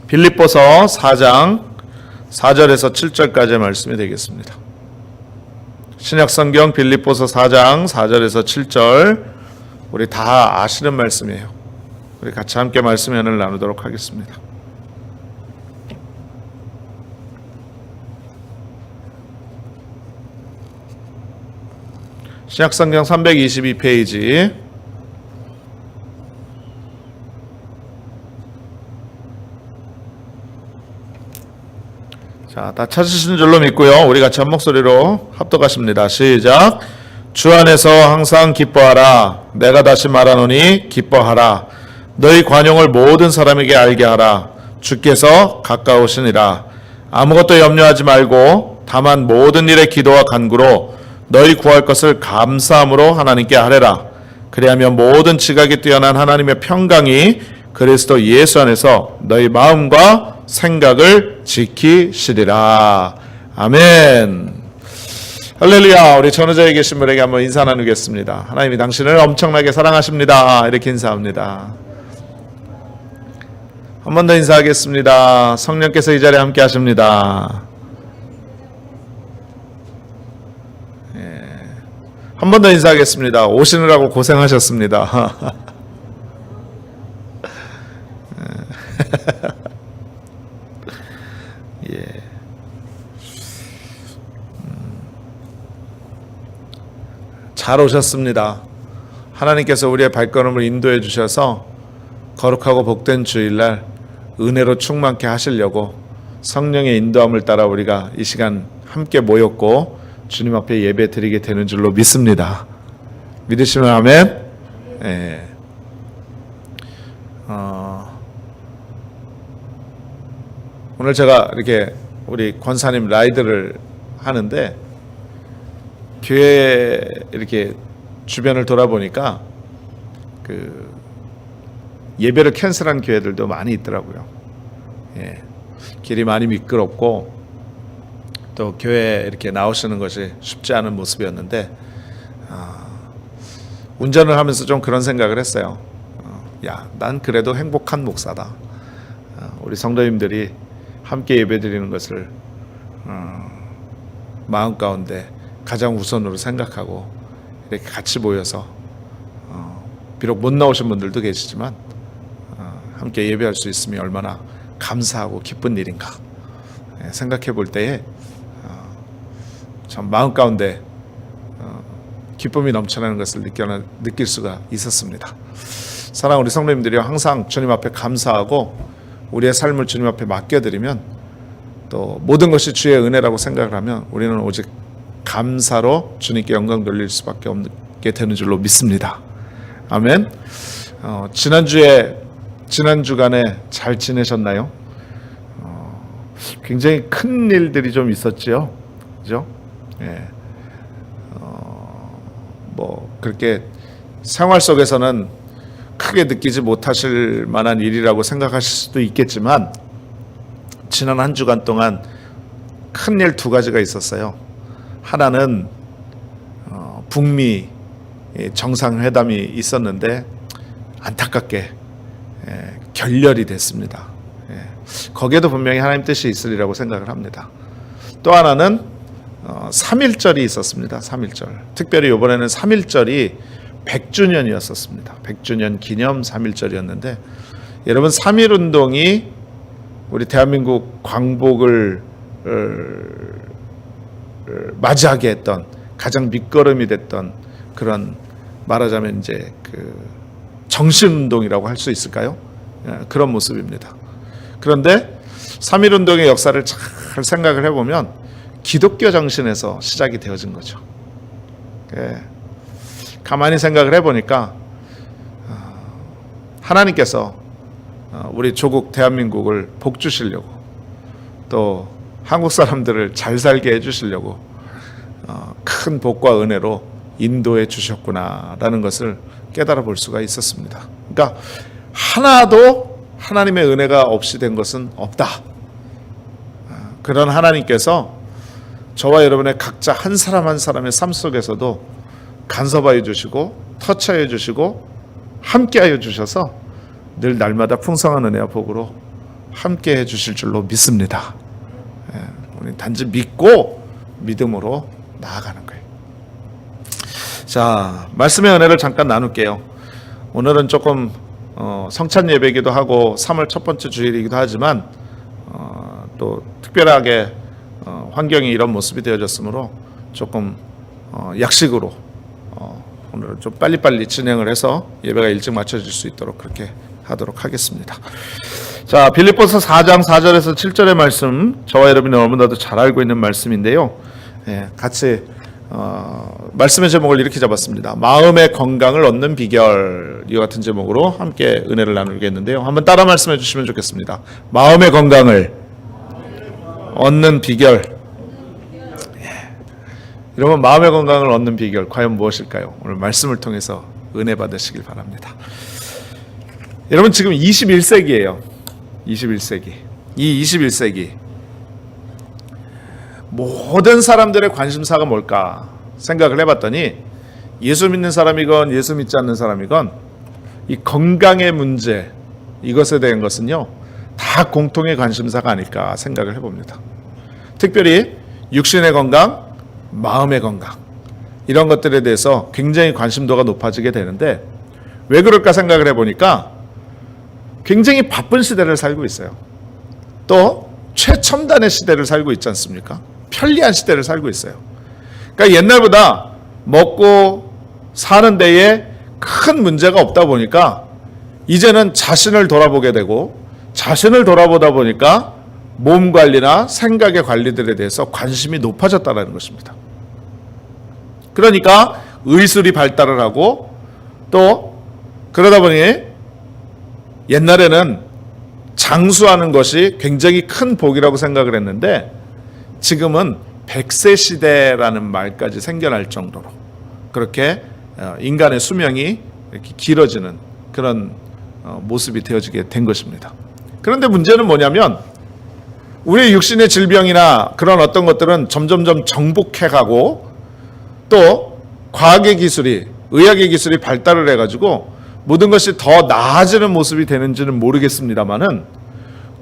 빌립보서 4장 4절에서 7절까지의 말씀이 되겠습니다. 신약성경 빌립보서 4장 4절에서 7절, 우리 다 아시는 말씀이에요. 우리 같이 함께 말씀 연을 나누도록 하겠습니다. 신약성경 322페이지. 자, 다 찾으신 줄로 믿고요. 우리 같이 한 목소리로 합독하십니다. 시작. 주 안에서 항상 기뻐하라. 내가 다시 말하노니 기뻐하라. 너희 관용을 모든 사람에게 알게 하라. 주께서 가까우시니라. 아무것도 염려하지 말고 다만 모든 일에 기도와 간구로 너희 구할 것을 감사함으로 하나님께 아뢰라. 그리하면 모든 지각이 뛰어난 하나님의 평강이 그리스도 예수 안에서 너희 마음과 생각을 지키시리라. 아멘. 할렐루야. 우리 전후자에 계신 분에게 한번 인사 나누겠습니다. 하나님이 당신을 엄청나게 사랑하십니다. 이렇게 인사합니다. 한 번 더 인사하겠습니다. 성령께서 이 자리에 함께 하십니다. 한 번 더 인사하겠습니다. 오시느라고 고생하셨습니다. 예. 잘 오셨습니다. 하나님께서 우리의 발걸음을 인도해 주셔서 거룩하고 복된 주일날 은혜로 충만케 하시려고 성령의 인도함을 따라 우리가 이 시간 함께 모였고 주님 앞에 예배 드리게 되는 줄로 믿습니다. 믿으시면 아멘. 예. 오늘 제가 이렇게 우리 권사님 라이드를 하는데 교회 이렇게 주변을 돌아보니까 그 예배를 캔슬한 교회들도 많이 있더라고요. 예. 길이 많이 미끄럽고 또 교회에 이렇게 나오시는 것이 쉽지 않은 모습이었는데 운전을 하면서 좀 그런 생각을 했어요. 난 그래도 행복한 목사다. 우리 성도님들이 함께 예배드리는 것을 마음 가운데 가장 우선으로 생각하고 이렇게 같이 모여서 비록 못 나오신 분들도 계시지만 함께 예배할 수 있음이 얼마나 감사하고 기쁜 일인가 생각해 볼 때에 참 마음 가운데 기쁨이 넘쳐나는 것을 느낄 수가 있었습니다. 사랑하는 우리 성도님들이 항상 주님 앞에 감사하고 우리의 삶을 주님 앞에 맡겨드리면 또 모든 것이 주의 은혜라고 생각을 하면 우리는 오직 감사로 주님께 영광 돌릴 수밖에 없게 되는 줄로 믿습니다. 아멘. 지난 주간에 잘 지내셨나요? 굉장히 큰 일들이 좀 있었지요, 그죠? 예. 뭐 그렇게 생활 속에서는 크게 느끼지 못하실 만한 일이라고 생각하실 수도 있겠지만 지난 한 주간 동안 큰 일 두 가지가 있었어요. 하나는 북미 정상회담이 있었는데 안타깝게 결렬이 됐습니다. 거기에도 분명히 하나님 뜻이 있으리라고 생각을 합니다. 또 하나는 3.1절이 있었습니다. 3.1절. 특별히 이번에는 3.1절이 100주년이었었습니다. 100주년 기념 3.1절이었는데 여러분 3.1운동이 우리 대한민국 광복을 맞이하게 했던 가장 밑거름이 됐던 그런 말하자면 이제 그 정신운동이라고 할 수 있을까요? 그런 모습입니다. 그런데 3.1운동의 역사를 잘 생각을 해보면 기독교 정신에서 시작이 되어진 거죠. 가만히 생각을 해보니까 하나님께서 우리 조국 대한민국을 복 주시려고 또 한국 사람들을 잘 살게 해주시려고 큰 복과 은혜로 인도해 주셨구나라는 것을 깨달아 볼 수가 있었습니다. 그러니까 하나도 하나님의 은혜가 없이 된 것은 없다. 그런 하나님께서 저와 여러분의 각자 한 사람 한 사람의 삶 속에서도 간섭하여 주시고 터치하여 주시고 함께하여 주셔서 늘 날마다 풍성한 은혜와 복으로 함께 해주실 줄로 믿습니다. 우리 단지 믿고 믿음으로 나아가는 거예요. 자, 말씀의 은혜를 잠깐 나눌게요. 오늘은 조금 성찬 예배이기도 하고 3월 첫 번째 주일이기도 하지만 또 특별하게 환경이 이런 모습이 되어졌으므로 조금 약식으로 오늘은 좀 빨리빨리 진행을 해서 예배가 일찍 마쳐질 수 있도록 그렇게 하도록 하겠습니다. 자, 빌립보서 4장 4절에서 7절의 말씀, 저와 여러분이 너무나도 잘 알고 있는 말씀인데요. 같이 말씀의 제목을 이렇게 잡았습니다. 마음의 건강을 얻는 비결. 이 같은 제목으로 함께 은혜를 나누겠는데요. 한번 따라 말씀해 주시면 좋겠습니다. 마음의 건강을 얻는 비결. 여러분, 마음의 건강을 얻는 비결 과연 무엇일까요? 오늘 말씀을 통해서 은혜 받으시길 바랍니다. 여러분, 지금 21세기예요. 21세기. 이 21세기 모든 사람들의 관심사가 뭘까 생각을 해봤더니 예수 믿는 사람이건 예수 믿지 않는 사람이건 이 건강의 문제, 이것에 대한 것은요 다 공통의 관심사가 아닐까 생각을 해봅니다. 특별히 육신의 건강, 마음의 건강, 이런 것들에 대해서 굉장히 관심도가 높아지게 되는데 왜 그럴까 생각을 해보니까 굉장히 바쁜 시대를 살고 있어요. 또 최첨단의 시대를 살고 있지 않습니까? 편리한 시대를 살고 있어요. 그러니까 옛날보다 먹고 사는 데에 큰 문제가 없다 보니까 이제는 자신을 돌아보게 되고, 자신을 돌아보다 보니까 몸 관리나 생각의 관리들에 대해서 관심이 높아졌다는 것입니다. 그러니까 의술이 발달을 하고, 또 그러다 보니 옛날에는 장수하는 것이 굉장히 큰 복이라고 생각을 했는데 지금은 100세 시대라는 말까지 생겨날 정도로 그렇게 인간의 수명이 이렇게 길어지는 그런 모습이 되어지게 된 것입니다. 그런데 문제는 뭐냐면 우리의 육신의 질병이나 그런 어떤 것들은 점점점 정복해가고, 또 과학의 기술이, 의학의 기술이 발달을 해가지고 모든 것이 더 나아지는 모습이 되는지는 모르겠습니다만은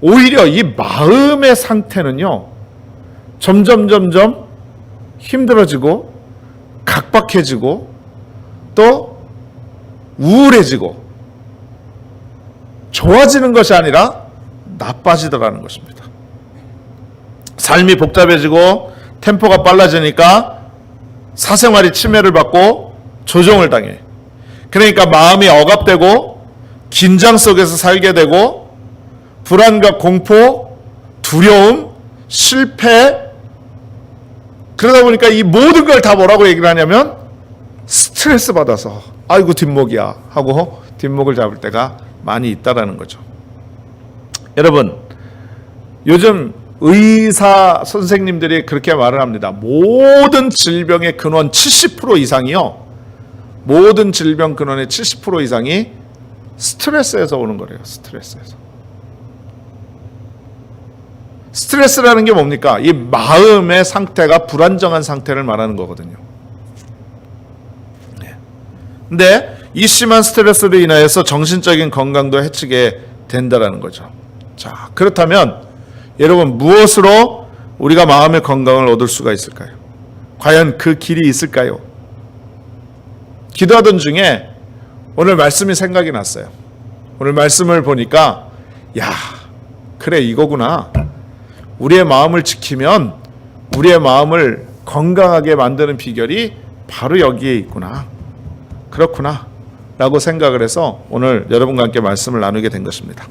오히려 이 마음의 상태는요 점점 힘들어지고 각박해지고 또 우울해지고 좋아지는 것이 아니라 나빠지더라는 것입니다. 삶이 복잡해지고 템포가 빨라지니까 사생활이 침해를 받고 조종을 당해. 그러니까 마음이 억압되고 긴장 속에서 살게 되고 불안과 공포, 두려움, 실패, 그러다 보니까 이 모든 걸 다 뭐라고 얘기를 하냐면 스트레스 받아서 아이고 뒷목이야 하고 뒷목을 잡을 때가 많이 있다라는 거죠. 여러분, 요즘 의사 선생님들이 그렇게 말을 합니다. 모든 질병의 근원 70% 이상이요, 모든 질병 근원의 70% 이상이 스트레스에서 오는 거래요. 스트레스라는 게 뭡니까? 이 마음의 상태가 불안정한 상태를 말하는 거거든요. 근데 이 심한 스트레스로 인하여서 정신적인 건강도 해치게 된다라는 거죠. 자, 그렇다면 여러분, 무엇으로 우리가 마음의 건강을 얻을 수가 있을까요? 과연 그 길이 있을까요? 기도하던 중에 오늘 말씀이 생각이 났어요. 오늘 말씀을 보니까 야, 그래 이거구나. 우리의 마음을 지키면 우리의 마음을 건강하게 만드는 비결이 바로 여기에 있구나. 그렇구나 라고 생각을 해서 오늘 여러분과 함께 말씀을 나누게 된 것입니다.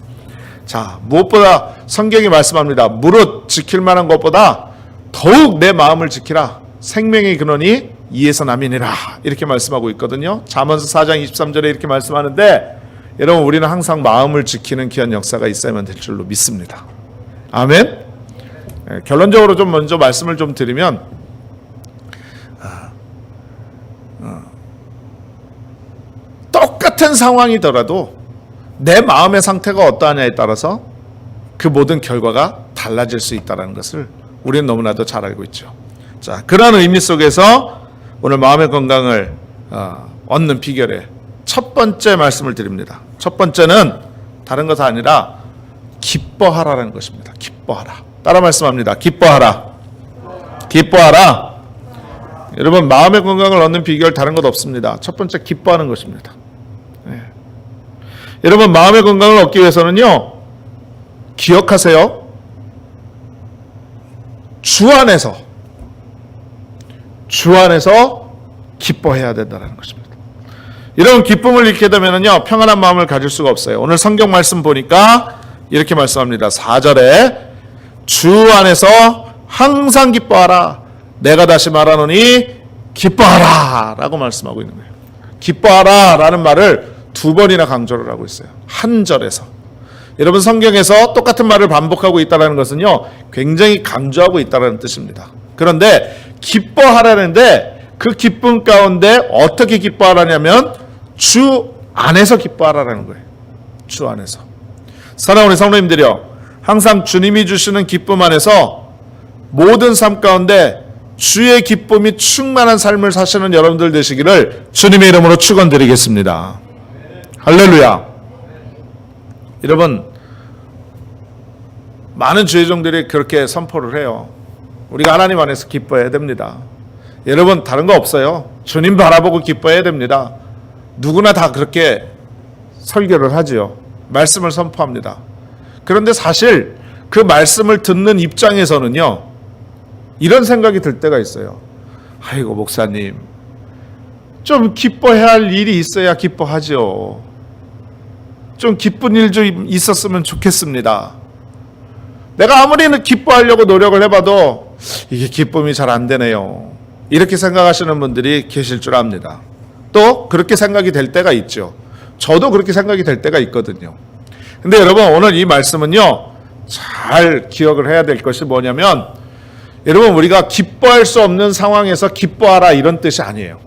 자, 무엇보다 성경이 말씀합니다. 무릇 지킬 만한 것보다 더욱 내 마음을 지키라. 생명의 근원이 이에서 남이니라. 이렇게 말씀하고 있거든요. 잠언서 4장 23절에 이렇게 말씀하는데 여러분, 우리는 항상 마음을 지키는 귀한 역사가 있어야만 될 줄로 믿습니다. 아멘. 결론적으로 좀 먼저 말씀을 좀 드리면 똑같은 상황이더라도 내 마음의 상태가 어떠하냐에 따라서 그 모든 결과가 달라질 수 있다는 것을 우리는 너무나도 잘 알고 있죠. 자, 그런 의미 속에서 오늘 마음의 건강을 얻는 비결의 첫 번째 말씀을 드립니다. 첫 번째는 다른 것이 아니라 기뻐하라는 것입니다. 기뻐하라. 따라 말씀합니다. 기뻐하라. 기뻐하라. 여러분, 마음의 건강을 얻는 비결 다른 것 없습니다. 첫 번째, 기뻐하는 것입니다. 네. 여러분, 마음의 건강을 얻기 위해서는요, 기억하세요. 주 안에서 기뻐해야 된다는 것입니다. 이런 기쁨을 잃게 되면요, 평안한 마음을 가질 수가 없어요. 오늘 성경 말씀 보니까 이렇게 말씀합니다. 4절에 주 안에서 항상 기뻐하라. 내가 다시 말하노니 기뻐하라 라고 말씀하고 있는 거예요. 기뻐하라 라는 말을 2번이나 강조를 하고 있어요. 한 절에서. 여러분, 성경에서 똑같은 말을 반복하고 있다는 것은요, 굉장히 강조하고 있다는 뜻입니다. 그런데 기뻐하라는데 그 기쁨 가운데 어떻게 기뻐하라냐면 주 안에서 기뻐하라는 거예요. 주 안에서. 사랑하는 우리 성도님들이요, 항상 주님이 주시는 기쁨 안에서 모든 삶 가운데 주의 기쁨이 충만한 삶을 사시는 여러분들 되시기를 주님의 이름으로 축원드리겠습니다. 할렐루야. 여러분, 많은 주의 종들이 그렇게 선포를 해요. 우리가 하나님 안에서 기뻐해야 됩니다. 여러분, 다른 거 없어요. 주님 바라보고 기뻐해야 됩니다. 누구나 다 그렇게 설교를 하지요. 말씀을 선포합니다. 그런데 사실 그 말씀을 듣는 입장에서는요, 이런 생각이 들 때가 있어요. 아이고, 목사님, 좀 기뻐해야 할 일이 있어야 기뻐하죠. 좀 기쁜 일 좀 있었으면 좋겠습니다. 내가 아무리 기뻐하려고 노력을 해봐도 이게 기쁨이 잘 안 되네요. 이렇게 생각하시는 분들이 계실 줄 압니다. 또 그렇게 생각이 될 때가 있죠. 저도 그렇게 생각이 될 때가 있거든요. 근데 여러분, 오늘 이 말씀은요, 잘 기억을 해야 될 것이 뭐냐면, 여러분, 우리가 기뻐할 수 없는 상황에서 기뻐하라 이런 뜻이 아니에요.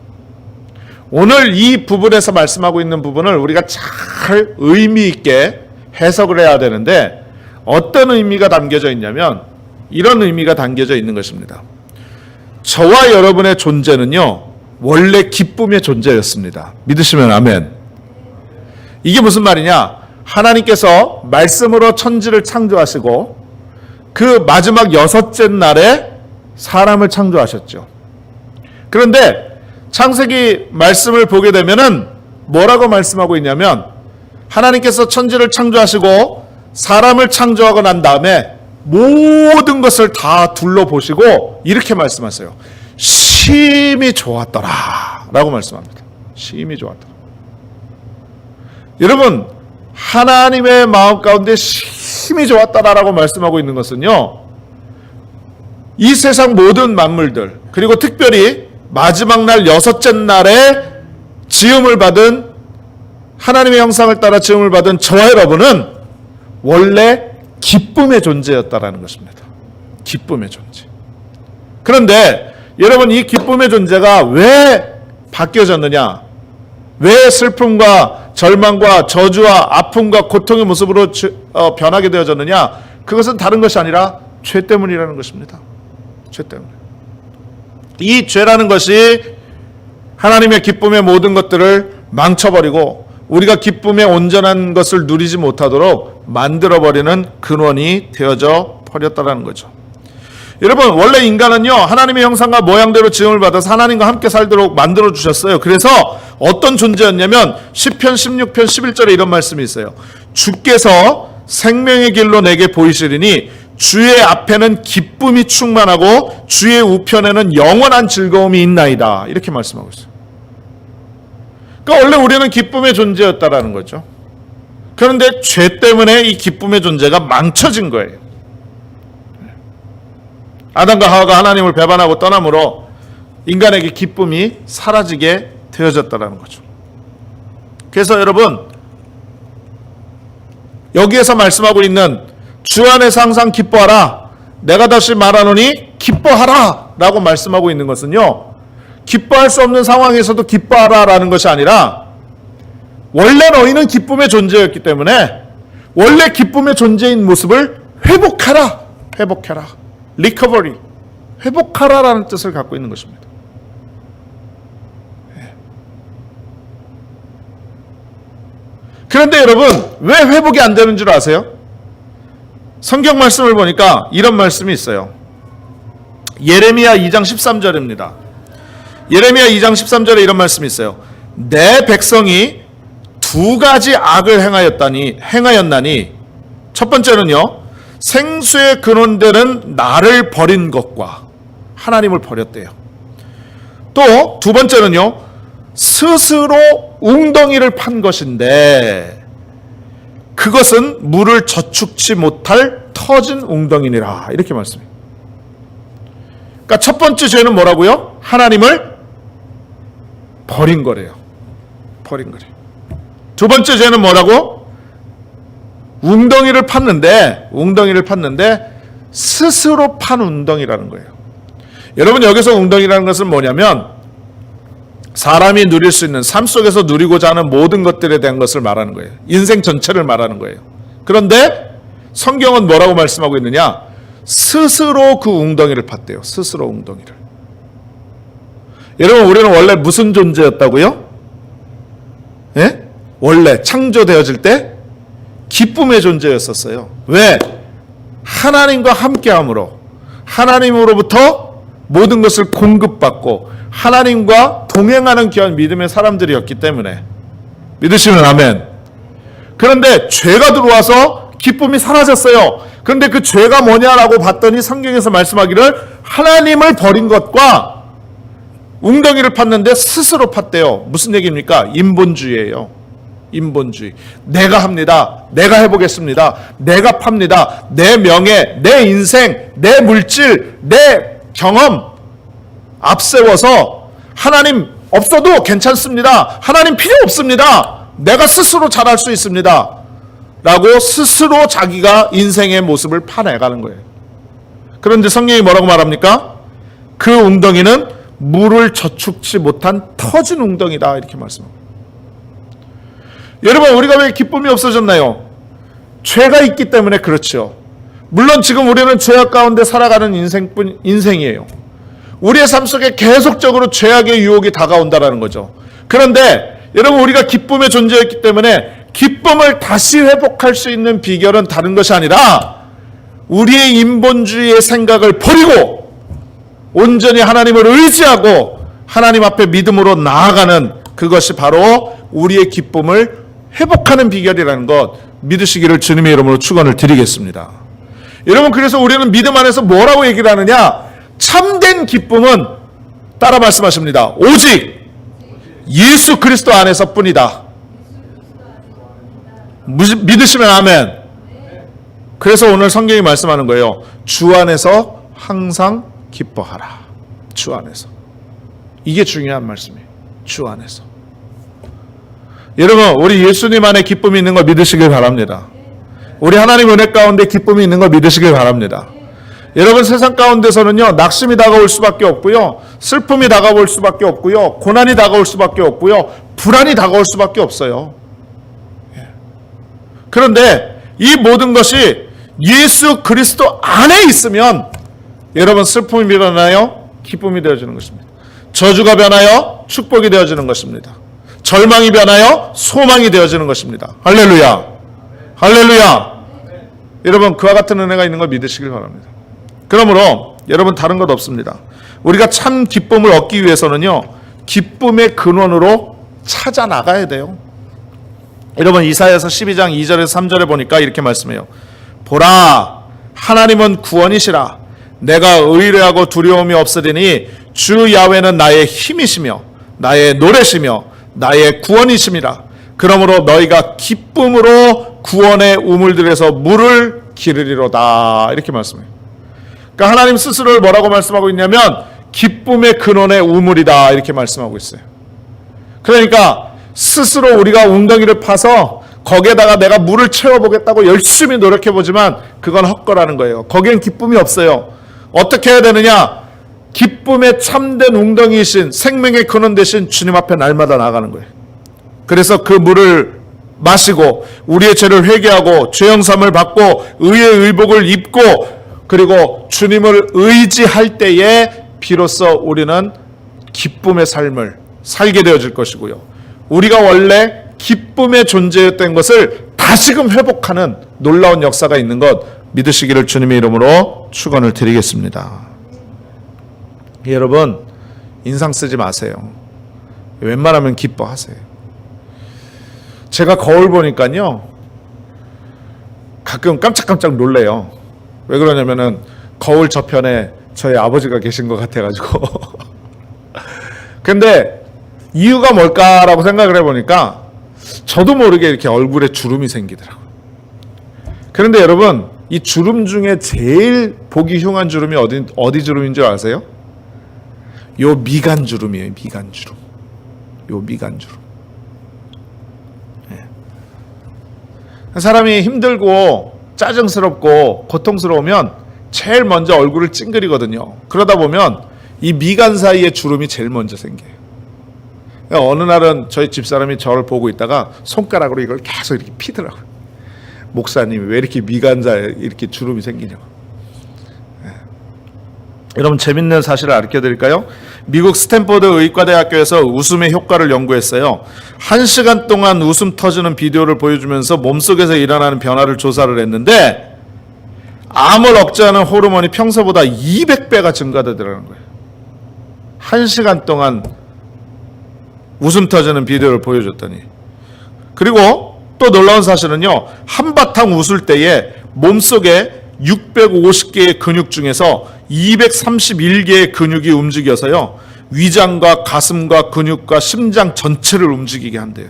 오늘 이 부분에서 말씀하고 있는 부분을 우리가 잘 의미 있게 해석을 해야 되는데, 어떤 의미가 담겨져 있냐면 이런 의미가 담겨져 있는 것입니다. 저와 여러분의 존재는요, 원래 기쁨의 존재였습니다. 믿으시면 아멘. 이게 무슨 말이냐? 하나님께서 말씀으로 천지를 창조하시고 그 마지막 6째 날에 사람을 창조하셨죠. 그런데 창세기 말씀을 보게 되면은 뭐라고 말씀하고 있냐면, 하나님께서 천지를 창조하시고 사람을 창조하고 난 다음에 모든 것을 다 둘러보시고 이렇게 말씀하세요. 심히 좋았더라 라고 말씀합니다. 심히 좋았더라. 여러분, 하나님의 마음 가운데 심히 좋았더라 라고 말씀하고 있는 것은요, 이 세상 모든 만물들, 그리고 특별히 마지막 날 6째 날에 지음을 받은, 하나님의 형상을 따라 지음을 받은 저와 여러분은 원래 기쁨의 존재였다라는 것입니다. 기쁨의 존재. 그런데 여러분, 이 기쁨의 존재가 왜 바뀌어졌느냐? 왜 슬픔과 절망과 저주와 아픔과 고통의 모습으로 변하게 되어졌느냐? 그것은 다른 것이 아니라 죄 때문이라는 것입니다. 죄 때문에. 이 죄라는 것이 하나님의 기쁨의 모든 것들을 망쳐버리고 우리가 기쁨의 온전한 것을 누리지 못하도록 만들어버리는 근원이 되어져 버렸다는 거죠. 여러분, 원래 인간은요, 하나님의 형상과 모양대로 지음을 받아서 하나님과 함께 살도록 만들어 주셨어요. 그래서 어떤 존재였냐면 시편 16편 11절에 이런 말씀이 있어요. 주께서 생명의 길로 내게 보이시리니 주의 앞에는 기쁨이 충만하고 주의 우편에는 영원한 즐거움이 있나이다. 이렇게 말씀하고 있어요. 그러니까 원래 우리는 기쁨의 존재였다라는 거죠. 그런데 죄 때문에 이 기쁨의 존재가 망쳐진 거예요. 아담과 하와가 하나님을 배반하고 떠남으로 인간에게 기쁨이 사라지게 되어졌다는 거죠. 그래서 여러분, 여기에서 말씀하고 있는 주 안에서 항상 기뻐하라, 내가 다시 말하노니 기뻐하라 라고 말씀하고 있는 것은요, 기뻐할 수 없는 상황에서도 기뻐하라 라는 것이 아니라, 원래 너희는 기쁨의 존재였기 때문에 원래 기쁨의 존재인 모습을 회복하라, 회복해라, 리커버리, 회복하라라는 뜻을 갖고 있는 것입니다. 그런데 여러분, 왜 회복이 안 되는 줄 아세요? 성경 말씀을 보니까 이런 말씀이 있어요. 예레미야 2장 13절입니다. 예레미야 2장 13절에 이런 말씀이 있어요. 내 백성이 두 가지 악을 행하였나니 첫 번째는요, 생수의 근원되는 나를 버린 것과 하나님을 버렸대요. 또 두 번째는요, 스스로 웅덩이를 판 것인데 그것은 물을 저축치 못할 터진 웅덩이니라, 이렇게 말씀해요. 그러니까 첫 번째 죄는 뭐라고요? 하나님을 버린 거래요. 버린 거래요. 두 번째 죄는 뭐라고? 웅덩이를 팠는데 스스로 판 웅덩이라는 거예요. 여러분, 여기서 웅덩이라는 것은 뭐냐면 사람이 누릴 수 있는, 삶 속에서 누리고자 하는 모든 것들에 대한 것을 말하는 거예요. 인생 전체를 말하는 거예요. 그런데 성경은 뭐라고 말씀하고 있느냐? 스스로 그 웅덩이를 팠대요. 스스로 웅덩이를. 여러분, 우리는 원래 무슨 존재였다고요? 예? 원래 창조되어질 때 기쁨의 존재였었어요. 왜? 하나님과 함께함으로, 하나님으로부터 모든 것을 공급받고 하나님과 동행하는 귀한 믿음의 사람들이었기 때문에. 믿으시면 아멘. 그런데 죄가 들어와서 기쁨이 사라졌어요. 그런데 그 죄가 뭐냐라고 봤더니 성경에서 말씀하기를 하나님을 버린 것과 웅덩이를 팠는데 스스로 팠대요. 무슨 얘기입니까? 인본주의예요. 인본주의. 내가 합니다. 내가 해보겠습니다. 내가 팝니다. 내 명예, 내 인생, 내 물질, 내 경험 앞세워서 하나님 없어도 괜찮습니다. 하나님 필요 없습니다. 내가 스스로 잘할 수 있습니다. 라고 스스로 자기가 인생의 모습을 파내가는 거예요. 그런데 성경이 뭐라고 말합니까? 그 웅덩이는 물을 저축치 못한 터진 웅덩이다, 이렇게 말씀합니다. 여러분, 우리가 왜 기쁨이 없어졌나요? 죄가 있기 때문에 그렇죠. 물론 지금 우리는 죄악 가운데 살아가는 인생이에요. 우리의 삶 속에 계속적으로 죄악의 유혹이 다가온다라는 거죠. 그런데 여러분, 우리가 기쁨의 존재였기 때문에 기쁨을 다시 회복할 수 있는 비결은 다른 것이 아니라 우리의 인본주의의 생각을 버리고 온전히 하나님을 의지하고 하나님 앞에 믿음으로 나아가는, 그것이 바로 우리의 기쁨을 회복하는 비결이라는 것 믿으시기를 주님의 이름으로 축원을 드리겠습니다. 여러분, 그래서 우리는 믿음 안에서 뭐라고 얘기를 하느냐? 참된 기쁨은 따라 말씀하십니다. 오직 예수 그리스도 안에서 뿐이다. 믿으시면 아멘. 그래서 오늘 성경이 말씀하는 거예요. 주 안에서 항상 기뻐하라. 주 안에서. 이게 중요한 말씀이에요. 주 안에서. 여러분, 우리 예수님 안에 기쁨이 있는 걸 믿으시길 바랍니다. 우리 하나님 은혜 가운데 기쁨이 있는 걸 믿으시길 바랍니다. 여러분, 세상 가운데서는요, 낙심이 다가올 수밖에 없고요, 슬픔이 다가올 수밖에 없고요, 고난이 다가올 수밖에 없고요, 불안이 다가올 수밖에 없어요. 그런데 이 모든 것이 예수 그리스도 안에 있으면 여러분, 슬픔이 밀어나요, 기쁨이 되어지는 것입니다. 저주가 변하여 축복이 되어지는 것입니다. 절망이 변하여 소망이 되어지는 것입니다. 할렐루야. 할렐루야. 여러분, 그와 같은 은혜가 있는 걸 믿으시길 바랍니다. 그러므로 여러분, 다른 것 없습니다. 우리가 참 기쁨을 얻기 위해서는요, 기쁨의 근원으로 찾아 나가야 돼요. 여러분, 이사야서 12장 2절에서 3절에 보니까 이렇게 말씀해요. 보라, 하나님은 구원이시라. 내가 의뢰하고 두려움이 없으리니 주 야훼는 나의 힘이시며 나의 노래시며 나의 구원이심이라. 그러므로 너희가 기쁨으로 구원의 우물들에서 물을 기르리로다. 이렇게 말씀해요. 그러니까 하나님 스스로를 뭐라고 말씀하고 있냐면 기쁨의 근원의 우물이다, 이렇게 말씀하고 있어요. 그러니까 스스로 우리가 웅덩이를 파서 거기에다가 내가 물을 채워보겠다고 열심히 노력해보지만 그건 헛거라는 거예요. 거기엔 기쁨이 없어요. 어떻게 해야 되느냐? 기쁨의 참된 웅덩이이신, 생명의 근원 되신 주님 앞에 날마다 나가는 거예요. 그래서 그 물을 마시고 우리의 죄를 회개하고 죄영삼을 받고 의의 의복을 입고 그리고 주님을 의지할 때에 비로소 우리는 기쁨의 삶을 살게 되어질 것이고요. 우리가 원래 기쁨의 존재였던 것을 다시금 회복하는 놀라운 역사가 있는 것 믿으시기를 주님의 이름으로 축원을 드리겠습니다. 여러분, 인상 쓰지 마세요. 웬만하면 기뻐하세요. 제가 거울 보니까요, 가끔 깜짝깜짝 놀래요. 왜 그러냐면은 거울 저편에 저희 아버지가 계신 것 같아가지고. 근데 이유가 뭘까라고 생각을 해보니까 저도 모르게 이렇게 얼굴에 주름이 생기더라고요. 그런데 여러분, 이 주름 중에 제일 보기 흉한 주름이 어디 주름인 줄 아세요? 요 미간 주름이에요. 미간 주름. 요 미간 주름. 사람이 힘들고 짜증스럽고 고통스러우면 제일 먼저 얼굴을 찡그리거든요. 그러다 보면 이 미간 사이에 주름이 제일 먼저 생겨요. 어느 날은 저희 집사람이 저를 보고 있다가 손가락으로 이걸 계속 이렇게 피더라고요. 목사님이 왜 이렇게 미간 사이에 이렇게 주름이 생기냐고. 여러분, 재밌는 사실을 알려드릴까요? 미국 스탠포드 의과대학교에서 웃음의 효과를 연구했어요. 1시간 동안 웃음 터지는 비디오를 보여주면서 몸속에서 일어나는 변화를 조사를 했는데 암을 억제하는 호르몬이 평소보다 200배가 증가되더라는 거예요. 1시간 동안 웃음 터지는 비디오를 보여줬더니. 그리고 또 놀라운 사실은요, 한바탕 웃을 때에 몸속에 650개의 근육 중에서 231개의 근육이 움직여서요, 위장과 가슴과 근육과 심장 전체를 움직이게 한대요.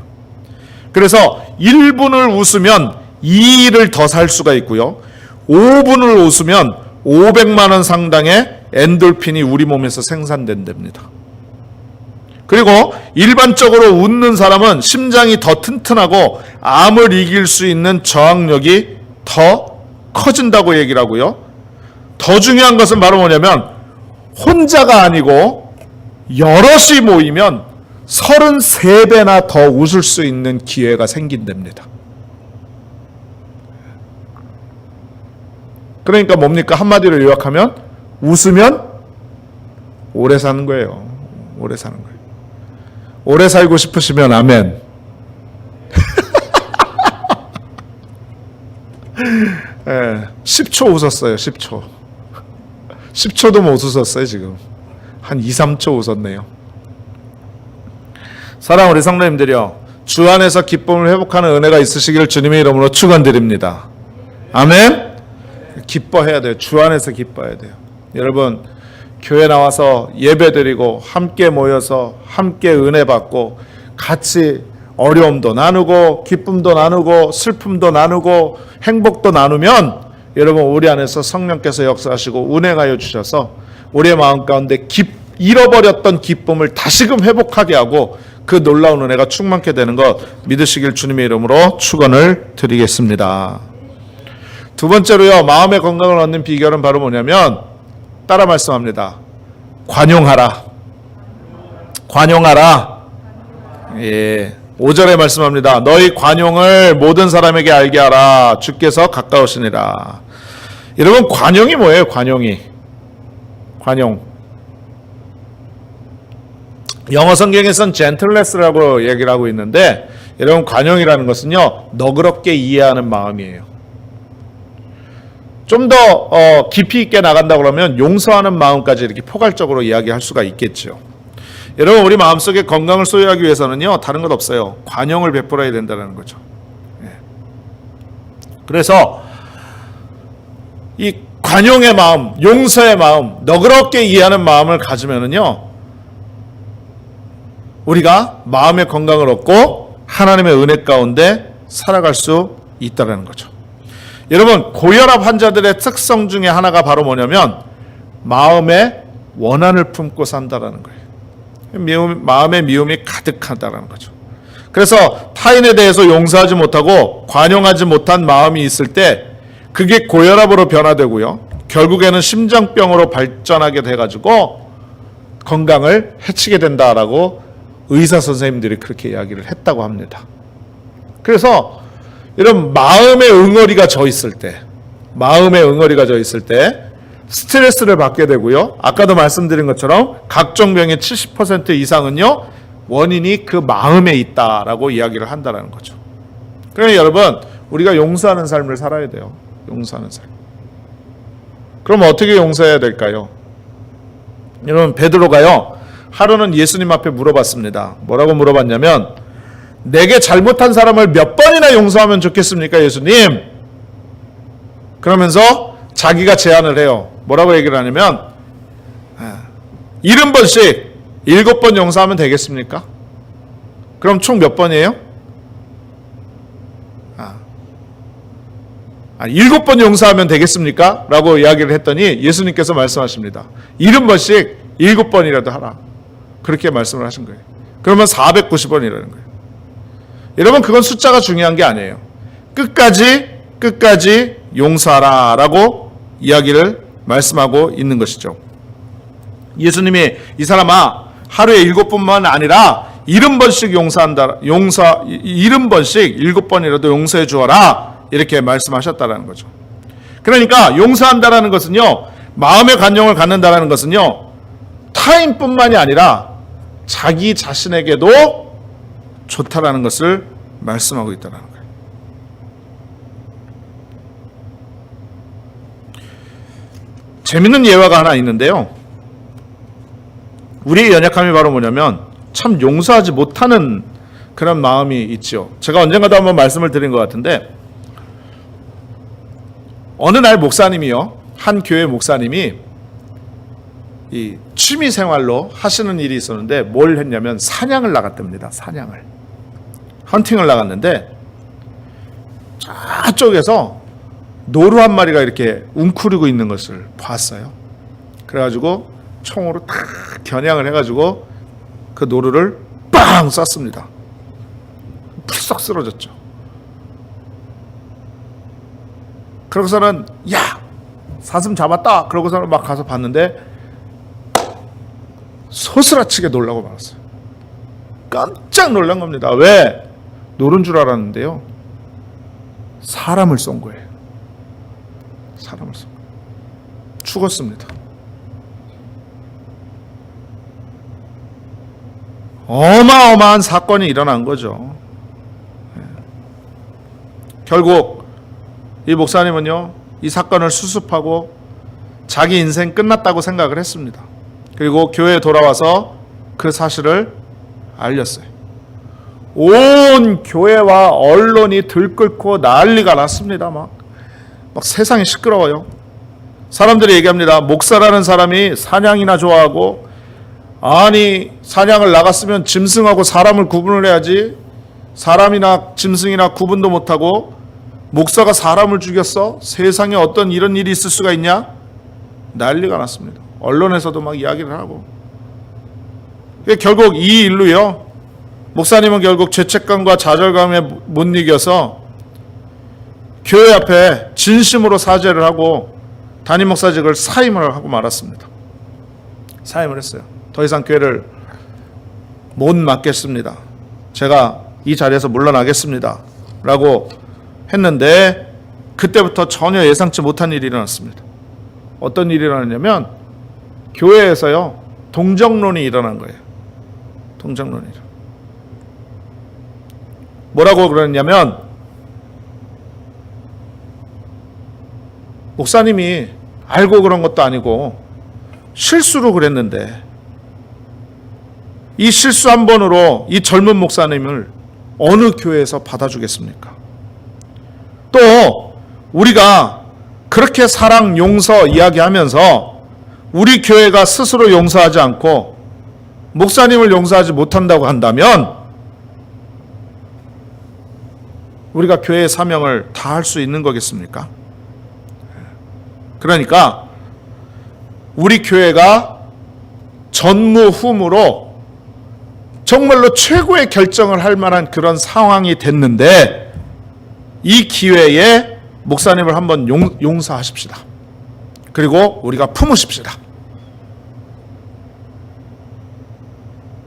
그래서 1분을 웃으면 2일을 더 살 수가 있고요, 5분을 웃으면 500만 원 상당의 엔돌핀이 우리 몸에서 생산된답니다. 그리고 일반적으로 웃는 사람은 심장이 더 튼튼하고 암을 이길 수 있는 저항력이 더 커진다고 얘기를 하고요. 더 중요한 것은 바로 뭐냐면 혼자가 아니고 여럿이 모이면 33배나 더 웃을 수 있는 기회가 생긴답니다. 그러니까 뭡니까? 한마디로 요약하면 웃으면 오래 사는 거예요. 오래 사는 거예요. 오래 살고 싶으시면 아멘. 10초 웃었어요. 10초. 10초도 못 웃었어요. 지금 한 2, 3초 웃었네요. 사랑하는 우리 성도님들이요, 주 안에서 기쁨을 회복하는 은혜가 있으시기를 주님의 이름으로 축원드립니다. 아멘. 기뻐해야 돼요. 주 안에서 기뻐해야 돼요. 여러분, 교회 나와서 예배드리고 함께 모여서 함께 은혜 받고 같이 어려움도 나누고 기쁨도 나누고 슬픔도 나누고 행복도 나누면 여러분, 우리 안에서 성령께서 역사하시고 은혜가여 주셔서 우리의 마음 가운데 잃어버렸던 기쁨을 다시금 회복하게 하고 그 놀라운 은혜가 충만케 되는 것 믿으시길 주님의 이름으로 축원을 드리겠습니다. 두 번째로요, 마음의 건강을 얻는 비결은 바로 뭐냐면 따라 말씀합니다. 관용하라. 관용하라. 예. 5절에 말씀합니다. 너희 관용을 모든 사람에게 알게 하라. 주께서 가까우시니라. 여러분, 관용이 뭐예요? 관용이. 관용. 영어 성경에서는 gentleness라고 얘기를 하고 있는데 여러분, 관용이라는 것은요, 너그럽게 이해하는 마음이에요. 좀 더 깊이 있게 나간다 그러면 용서하는 마음까지 이렇게 포괄적으로 이야기할 수가 있겠죠. 여러분, 우리 마음속에 건강을 소유하기 위해서는요, 다른 것 없어요. 관용을 베풀어야 된다는 거죠. 그래서 이 관용의 마음, 용서의 마음, 너그럽게 이해하는 마음을 가지면은요, 우리가 마음의 건강을 얻고 하나님의 은혜 가운데 살아갈 수 있다는 거죠. 여러분, 고혈압 환자들의 특성 중에 하나가 바로 뭐냐면 마음에 원한을 품고 산다라는 거예요. 마음의 미움이 가득하다라는 거죠. 그래서 타인에 대해서 용서하지 못하고 관용하지 못한 마음이 있을 때 그게 고혈압으로 변화되고요, 결국에는 심장병으로 발전하게 돼가지고 건강을 해치게 된다라고 의사 선생님들이 그렇게 이야기를 했다고 합니다. 그래서 이런 마음의 응어리가 져 있을 때, 스트레스를 받게 되고요, 아까도 말씀드린 것처럼 각종 병의 70% 이상은요, 원인이 그 마음에 있다라고 이야기를 한다는 거죠. 그러니 여러분, 우리가 용서하는 삶을 살아야 돼요. 용서하는 삶. 그럼 어떻게 용서해야 될까요? 여러분, 베드로가요, 하루는 예수님 앞에 물어봤습니다. 뭐라고 물어봤냐면, 내게 잘못한 사람을 몇 번이나 용서하면 좋겠습니까, 예수님? 그러면서 자기가 제안을 해요. 뭐라고 얘기를 하냐면, 70번씩 7번 용서하면 되겠습니까? 그럼 총 몇 번이에요? 7번 용서하면 되겠습니까? 라고 이야기를 했더니 예수님께서 말씀하십니다. 70번씩 7번이라도 하라. 그렇게 말씀을 하신 거예요. 그러면 490번이라는 거예요. 여러분, 그건 숫자가 중요한 게 아니에요. 끝까지 용서하라 라고 이야기를 말씀하고 있는 것이죠. 예수님이 이 사람아, 하루에 7번만 아니라 70번씩 용서한다. 70번씩 7번이라도 용서해 주어라. 이렇게 말씀하셨다라는 거죠. 그러니까 용서한다라는 것은요, 마음의 간용을 갖는다라는 것은요, 타인뿐만이 아니라 자기 자신에게도 좋다라는 것을 말씀하고 있다는 거예요. 재밌는 예화가 하나 있는데요. 우리의 연약함이 바로 뭐냐면 참 용서하지 못하는 그런 마음이 있죠. 제가 언젠가도 한번 말씀을 드린 것 같은데, 어느 날 목사님이요, 한 교회 목사님이 이 취미 생활로 하시는 일이 있었는데 뭘 했냐면 사냥을 나갔답니다. 사냥을, 헌팅을 나갔는데 저쪽에서 노루 한 마리가 이렇게 웅크리고 있는 것을 봤어요. 그래가지고 총으로 탁 겨냥을 해가지고 그 노루를 빵 쐈습니다. 풀썩 쓰러졌죠. 그러고서는 야, 사슴 잡았다. 그러고서는 막 가서 봤는데 소스라치게 놀라고 말았어요. 깜짝 놀란 겁니다. 왜? 노른 줄 알았는데요, 사람을 쏜 거예요. 사람을 쏜 거예요. 죽었습니다. 어마어마한 사건이 일어난 거죠. 결국 이 목사님은요, 이 사건을 수습하고 자기 인생 끝났다고 생각을 했습니다. 그리고 교회에 돌아와서 그 사실을 알렸어요. 온 교회와 언론이 들끓고 난리가 났습니다. 막 세상이 시끄러워요. 사람들이 얘기합니다. 목사라는 사람이 사냥이나 좋아하고, 아니 사냥을 나갔으면 짐승하고 사람을 구분을 해야지, 사람이나 짐승이나 구분도 못하고 목사가 사람을 죽였어? 세상에 어떤 이런 일이 있을 수가 있냐? 난리가 났습니다. 언론에서도 막 이야기를 하고. 결국 이 일로요, 목사님은 결국 죄책감과 좌절감에 못 이겨서 교회 앞에 진심으로 사죄를 하고 담임 목사직을 사임을 하고 말았습니다. 사임을 했어요. 더 이상 교회를 못 맡겠습니다. 제가 이 자리에서 물러나겠습니다. 라고 했는데, 그때부터 전혀 예상치 못한 일이 일어났습니다. 어떤 일이 일어났냐면, 교회에서요, 동정론이 일어난 거예요. 동정론이. 뭐라고 그러냐면, 목사님이 알고 그런 것도 아니고 실수로 그랬는데, 이 실수 한 번으로 이 젊은 목사님을 어느 교회에서 받아주겠습니까? 또 우리가 그렇게 사랑, 용서 이야기하면서 우리 교회가 스스로 용서하지 않고 목사님을 용서하지 못한다고 한다면 우리가 교회의 사명을 다할 수 있는 거겠습니까? 그러니까 우리 교회가 전무후무로 정말로 최고의 결정을 할 만한 그런 상황이 됐는데, 이 기회에 목사님을 한번 용서하십시다. 그리고 우리가 품으십시다.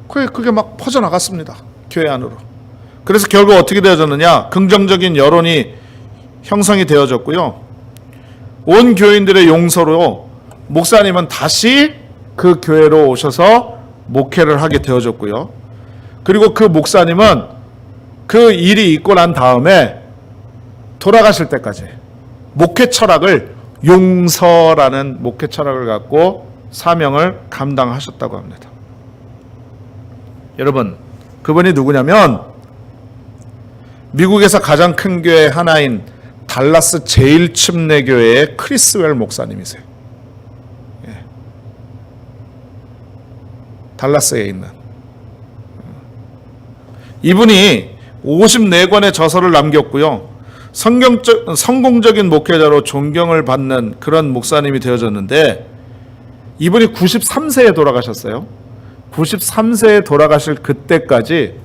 그게 막 퍼져나갔습니다. 교회 안으로. 그래서 결국 어떻게 되어졌느냐? 긍정적인 여론이 형성이 되어졌고요. 온 교인들의 용서로 목사님은 다시 그 교회로 오셔서 목회를 하게 되어졌고요. 그리고 그 목사님은 그 일이 있고 난 다음에 돌아가실 때까지 목회 철학을 용서라는 목회 철학을 갖고 사명을 감당하셨다고 합니다. 여러분, 그분이 누구냐면 미국에서 가장 큰 교회 하나인 달라스 제일침례교회의 크리스웰 목사님이세요. 예. 달라스에 있는 이분이 54권의 저서를 남겼고요. 성공적인 목회자로 존경을 받는 그런 목사님이 되어졌는데 이분이 93세에 돌아가셨어요. 93세에 돌아가실 그때까지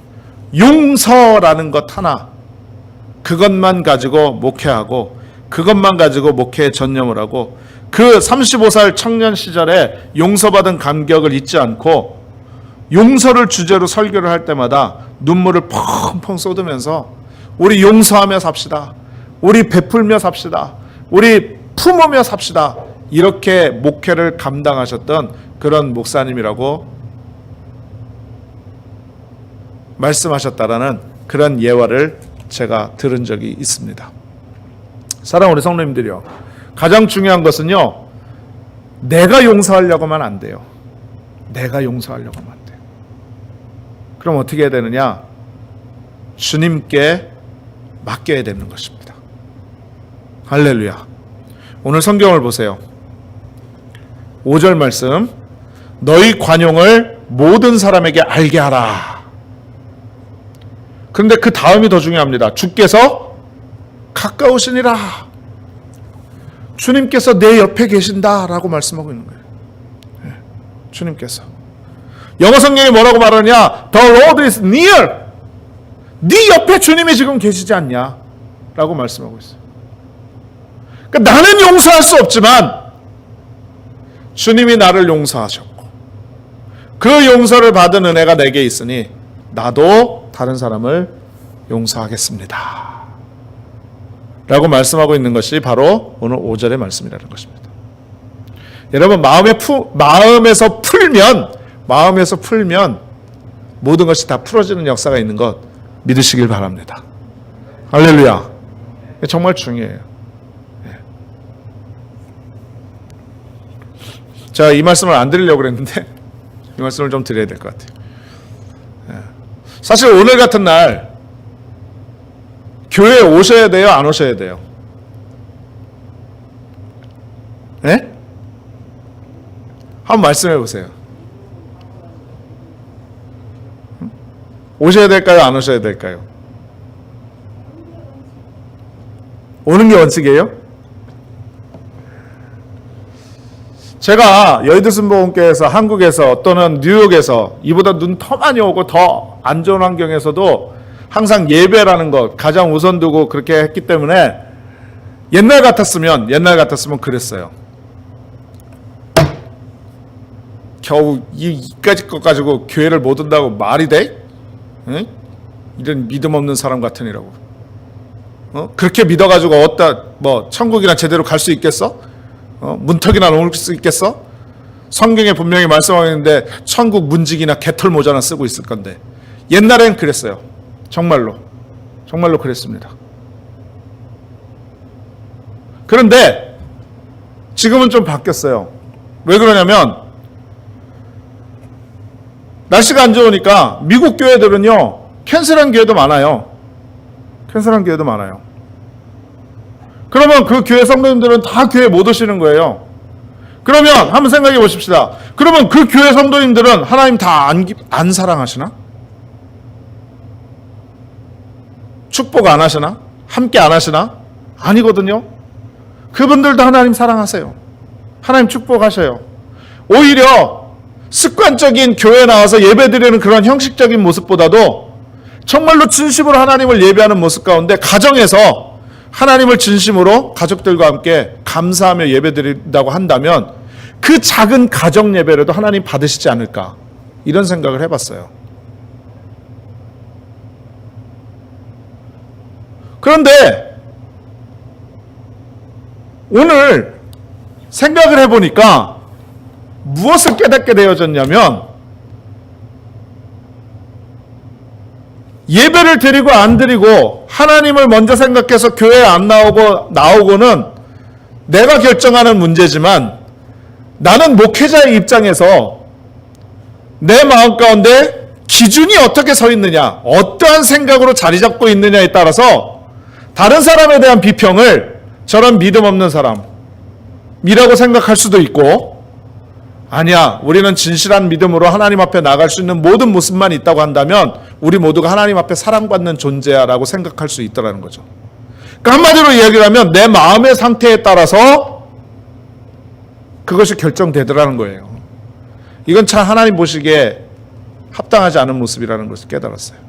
용서라는 것 하나, 그것만 가지고 목회하고 그것만 가지고 목회에 전념을 하고 그 35살 청년 시절에 용서받은 감격을 잊지 않고 용서를 주제로 설교를 할 때마다 눈물을 펑펑 쏟으면서 우리 용서하며 삽시다. 우리 베풀며 삽시다. 우리 품으며 삽시다. 이렇게 목회를 감당하셨던 그런 목사님이라고 말씀하셨다라는 그런 예화를 제가 들은 적이 있습니다. 사랑하는 우리 성도님들이요. 가장 중요한 것은요. 내가 용서하려고만 안 돼요. 내가 용서하려고만 안 돼요. 그럼 어떻게 해야 되느냐? 주님께 맡겨야 되는 것입니다. 할렐루야. 오늘 성경을 보세요. 5절 말씀. 너희 관용을 모든 사람에게 알게 하라. 그런데 그 다음이 더 중요합니다. 주께서 가까우시니라. 주님께서 내 옆에 계신다라고 말씀하고 있는 거예요. 네, 주님께서. 영어 성경이 뭐라고 말하느냐? The Lord is near. 네 옆에 주님이 지금 계시지 않냐? 라고 말씀하고 있어요. 그러니까 나는 용서할 수 없지만 주님이 나를 용서하셨고 그 용서를 받은 은혜가 내게 있으니 나도 다른 사람을 용서하겠습니다. 라고 말씀하고 있는 것이 바로 오늘 5절의 말씀이라는 것입니다. 여러분, 마음에서 풀면 모든 것이 다 풀어지는 역사가 있는 것 믿으시길 바랍니다. 할렐루야. 정말 중요해요. 자, 이 말씀을 안 드리려고 그랬는데 이 말씀을 좀 드려야 될 것 같아요. 사실 오늘 같은 날 교회에 오셔야 돼요? 안 오셔야 돼요? 네? 한번 말씀해 보세요. 오셔야 될까요? 안 오셔야 될까요? 오는 게 원칙이에요? 제가 여의도순복음교회에서 한국에서 또는 뉴욕에서 이보다 눈 더 많이 오고 더 안 좋은 환경에서도 항상 예배라는 것 가장 우선 두고 그렇게 했기 때문에 옛날 같았으면 그랬어요. 겨우 이까지 것 가지고 교회를 못 온다고 말이 돼? 응? 이런 믿음 없는 사람 같으니라고. 그렇게 믿어가지고 천국이나 제대로 갈 수 있겠어? 문턱이나 넘을 수 있겠어? 성경에 분명히 말씀하고 있는데 천국 문직이나 개털 모자나 쓰고 있을 건데 옛날엔 그랬어요. 정말로 그랬습니다. 그런데 지금은 좀 바뀌었어요. 왜 그러냐면 날씨가 안 좋으니까 미국 교회들은요 캔슬한 교회도 많아요. 그러면 그 교회 성도님들은 다 교회 못 오시는 거예요. 그러면 한번 생각해 보십시다. 그러면 그 교회 성도님들은 하나님 다 안 사랑하시나? 축복 안 하시나? 함께 안 하시나? 아니거든요. 그분들도 하나님 사랑하세요. 하나님 축복하셔요. 오히려 습관적인 교회에 나와서 예배드리는 그런 형식적인 모습보다도 정말로 진심으로 하나님을 예배하는 모습 가운데 가정에서 하나님을 진심으로 가족들과 함께 감사하며 예배드린다고 한다면 그 작은 가정 예배라도 하나님 받으시지 않을까 이런 생각을 해봤어요. 그런데 오늘 생각을 해보니까 무엇을 깨닫게 되어졌냐면 예배를 드리고 안 드리고 하나님을 먼저 생각해서 교회에 안 나오고는 내가 결정하는 문제지만 나는 목회자의 입장에서 내 마음 가운데 기준이 어떻게 서 있느냐, 어떠한 생각으로 자리 잡고 있느냐에 따라서 다른 사람에 대한 비평을 저런 믿음 없는 사람이라고 생각할 수도 있고, 아니야, 우리는 진실한 믿음으로 하나님 앞에 나갈 수 있는 모든 모습만 있다고 한다면 우리 모두가 하나님 앞에 사랑받는 존재야 라고 생각할 수 있다는 거죠. 그러니까 한마디로 이야기를 하면 내 마음의 상태에 따라서 그것이 결정되더라는 거예요. 이건 참 하나님 보시기에 합당하지 않은 모습이라는 것을 깨달았어요.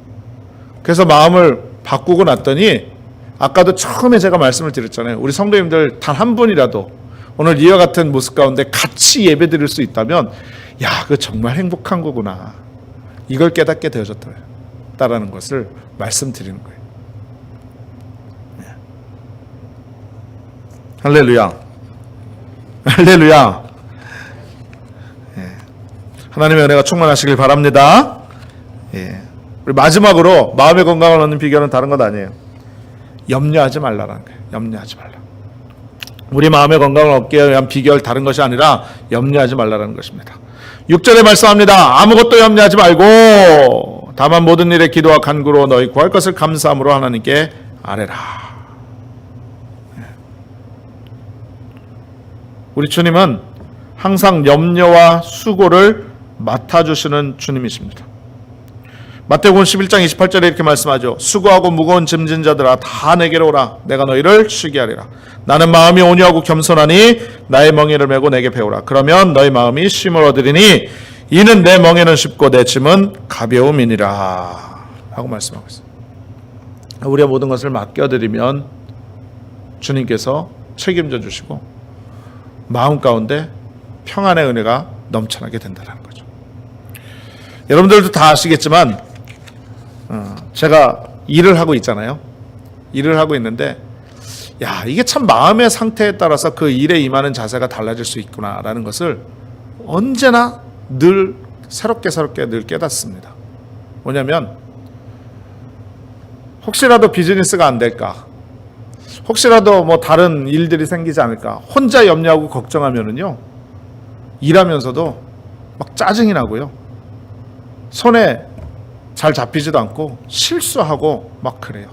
그래서 마음을 바꾸고 났더니 아까도 처음에 제가 말씀을 드렸잖아요. 우리 성도님들 단 한 분이라도 오늘 이와 같은 모습 가운데 같이 예배 드릴 수 있다면, 야, 그거 정말 행복한 거구나, 이걸 깨닫게 되어졌다라는 것을 말씀드리는 거예요. 할렐루야. 할렐루야. 하나님의 은혜가 충만하시길 바랍니다. 우리 마지막으로 마음의 건강을 얻는 비결은 다른 것 아니에요. 염려하지 말라라는 거예요. 염려하지 말라. 우리 마음의 건강을 얻기 위한 비결 다른 것이 아니라 염려하지 말라라는 것입니다. 6절에 말씀합니다. 아무것도 염려하지 말고 다만 모든 일에 기도와 간구로 너희 구할 것을 감사함으로 하나님께 아뢰라. 우리 주님은 항상 염려와 수고를 맡아주시는 주님이십니다. 마태복음 11장 28절에 이렇게 말씀하죠. 수고하고 무거운 짐진 자들아 다 내게로 오라. 내가 너희를 쉬게 하리라. 나는 마음이 온유하고 겸손하니 나의 멍에를 메고 내게 배우라. 그러면 너희 마음이 쉼을 얻으리니 이는 내 멍에는 쉽고 내 짐은 가벼움이니라 하고 말씀하고 있어요. 우리의 모든 것을 맡겨드리면 주님께서 책임져 주시고 마음 가운데 평안의 은혜가 넘쳐나게 된다는 거죠. 여러분들도 다 아시겠지만 제가 일을 하고 있잖아요. 일을 하고 있는데, 야, 이게 참 마음의 상태에 따라서 그 일에 임하는 자세가 달라질 수 있구나라는 것을 언제나 늘 새롭게 늘 깨닫습니다. 뭐냐면 혹시라도 비즈니스가 안 될까, 혹시라도 뭐 다른 일들이 생기지 않을까 혼자 염려하고 걱정하면은요, 일하면서도 막 짜증이 나고요, 손에 잘 잡히지도 않고 실수하고 막 그래요.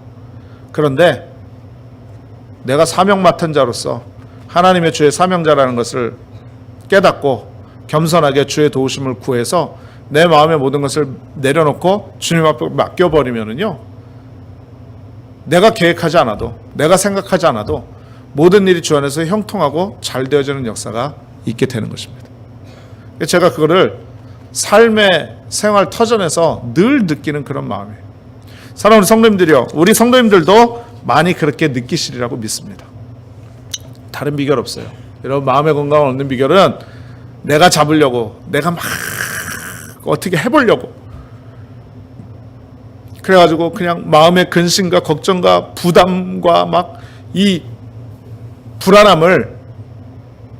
그런데 내가 사명 맡은 자로서 하나님의 주의 사명자라는 것을 깨닫고 겸손하게 주의 도우심을 구해서 내 마음의 모든 것을 내려놓고 주님 앞에 맡겨버리면은요, 내가 계획하지 않아도, 내가 생각하지 않아도 모든 일이 주 안에서 형통하고 잘 되어지는 역사가 있게 되는 것입니다. 제가 그거를 삶의 생활 터전에서 늘 느끼는 그런 마음이에요. 사랑하는 성도님들이요, 우리 성도님들도 많이 그렇게 느끼시리라고 믿습니다. 다른 비결 없어요. 여러분, 마음의 건강을 얻는 비결은 내가 잡으려고, 내가 막 어떻게 해보려고, 그래가지고 그냥 마음의 근심과 걱정과 부담과 막 이 불안함을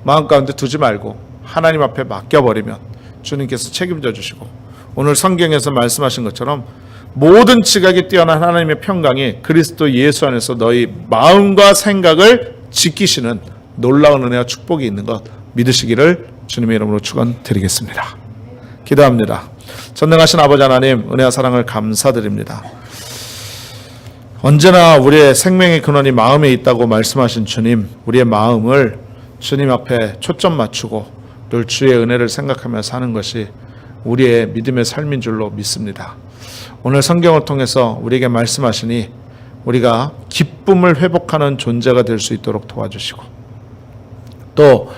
마음 가운데 두지 말고 하나님 앞에 맡겨버리면 주님께서 책임져 주시고, 오늘 성경에서 말씀하신 것처럼 모든 지각이 뛰어난 하나님의 평강이 그리스도 예수 안에서 너희 마음과 생각을 지키시는 놀라운 은혜와 축복이 있는 것 믿으시기를 주님의 이름으로 축원드리겠습니다. 기도합니다. 전능하신 아버지 하나님, 은혜와 사랑을 감사드립니다. 언제나 우리의 생명의 근원이 마음에 있다고 말씀하신 주님, 우리의 마음을 주님 앞에 초점 맞추고 늘 주의 은혜를 생각하며 사는 것이 우리의 믿음의 삶인 줄로 믿습니다. 오늘 성경을 통해서 우리에게 말씀하시니 우리가 기쁨을 회복하는 존재가 될 수 있도록 도와주시고, 또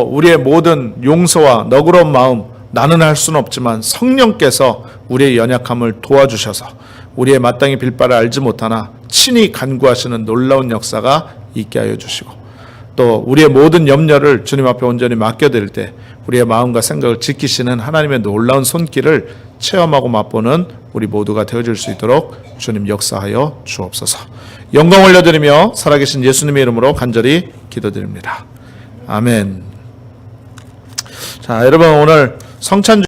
우리의 모든 용서와 너그러운 마음, 나는 할 수는 없지만 성령께서 우리의 연약함을 도와주셔서 우리의 마땅히 빌 바를 알지 못하나 친히 간구하시는 놀라운 역사가 있게 하여 주시고, 또 우리의 모든 염려를 주님 앞에 온전히 맡겨드릴 때 우리의 마음과 생각을 지키시는 하나님의 놀라운 손길을 체험하고 맛보는 우리 모두가 되어줄 수 있도록 주님 역사하여 주옵소서. 영광 올려드리며 살아계신 예수님의 이름으로 간절히 기도드립니다. 아멘. 자, 여러분, 오늘 성찬